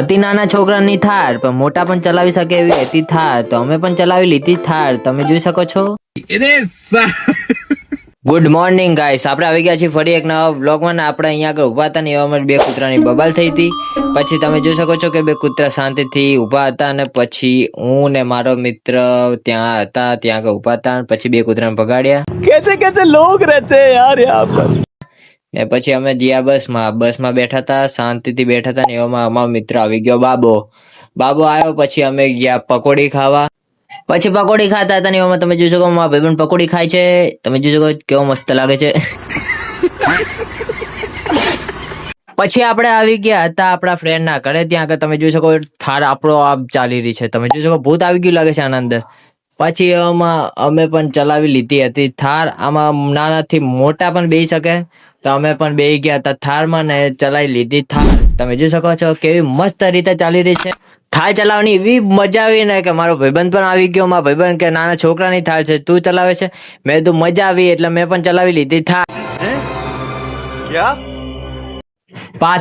હતી નાના છોકરાની થાર પણ મોટા પણ ચલાવી શકે એવી હતી થાર, તો અમે પણ ચલાવી લીધી થાર, તમે જોઈ શકો છો. ગુડ મોર્નિંગ ગાઈસ, આપણે આવી ગયા છીએ ફરી એક નવા વ્લોગમાં. આપણે અહીંયા આગળ ઊભા હતા ને એવામાં બે કૂતરાની બબાલ થઈ હતી. પછી તમે જોઈ શકો છો કે બે કૂતરા શાંતિથી ઊભા હતા અને પછી હું ને મારો મિત્ર ત્યાં હતા, ત્યાં આગળ ઊભા હતા. પછી બે કૂતરાને ભગાડ્યા. કેસે કેસે લોગ રહેતે યાર યહાં પર. ને પછી અમે ગયા બસમાં બેઠા હતા, શાંતિથી બેઠા હતા ને એવામાં અમારો મિત્ર આવી ગયો બાબો આવ્યો. પછી અમે ગયા પકોડી ખાવા. પછી પકોડી ખાતા હતા ને એવામાં તમે જોઈ શકો મારા ભાઈબંધ પકોડી ખાય છે. તમે જોઈ શકો કેવો મસ્ત લાગે છે. પછી આપણે આવી ગયા હતા આપણા ફ્રેન્ડ ના ઘરે, ત્યાં આગળ તમે જોઈ શકો થાર આપણો આપ ચાલી રહી છે. તમે જોઈ શકો ભૂત આવી ગયું લાગે છે આના અંદર. પછી એમાં અમે પણ ચલાવી લીધી હતી થાર. આમાં નાનાથી મોટા પણ બેસી શકે, તો અમે પણ બેસી ગયા હતા થારમાં ને ચલાવી લીધી થાર. તમે જોઈ શકો છો કેવી મસ્ત રીતે ચાલી રહી છે. થાર ચલાવવાની એવી મજા આવી ને કે મારો ભાઈબંધ પણ આવી ગયો. મારો ભાઈબંધ કે નાના છોકરાની થાર છે, તું ચલાવે છે? મેં તો મજા આવી એટલે મેં પણ ચલાવી લીધી થાર.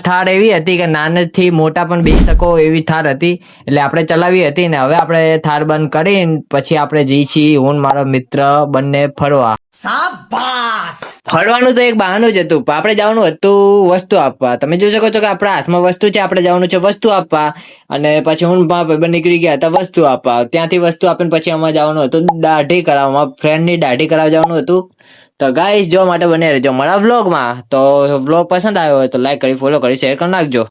થાર એવી હતી કે નાનેથી મોટા પણ બેસી શકો એવી થાર હતી, એટલે આપણે ચલાવી હતી ને હવે આપણે થાર બંધ કરીને પછી આપણે જઈએ છીએ હું મારો મિત્ર બંને ફરવા. ફરવાનું તો એક બહાનું જ હતું, પણ આપણે જવાનું હતું વસ્તુ આપવા. તમે જોઈ શકો છો કે આપણા હાથમાં વસ્તુ છે, આપણે જવાનું છે વસ્તુ આપવા. અને પછી હું ભાઈબંધ નીકળી ગયા હતા વસ્તુ આપવા. ત્યાંથી વસ્તુ આપીને પછી અમારે જવાનું હતું દાઢી કરાવવા, ફ્રેન્ડની દાઢી કરાવવા જવાનું હતું. તો ગાઈસ જોવા માટે બને રહેજો મારા વ્લોગમાં. તો વ્લોગ પસંદ આવ્યો હોય તો લાઈક કરી, ફોલો કરી, શેર કરી નાખજો.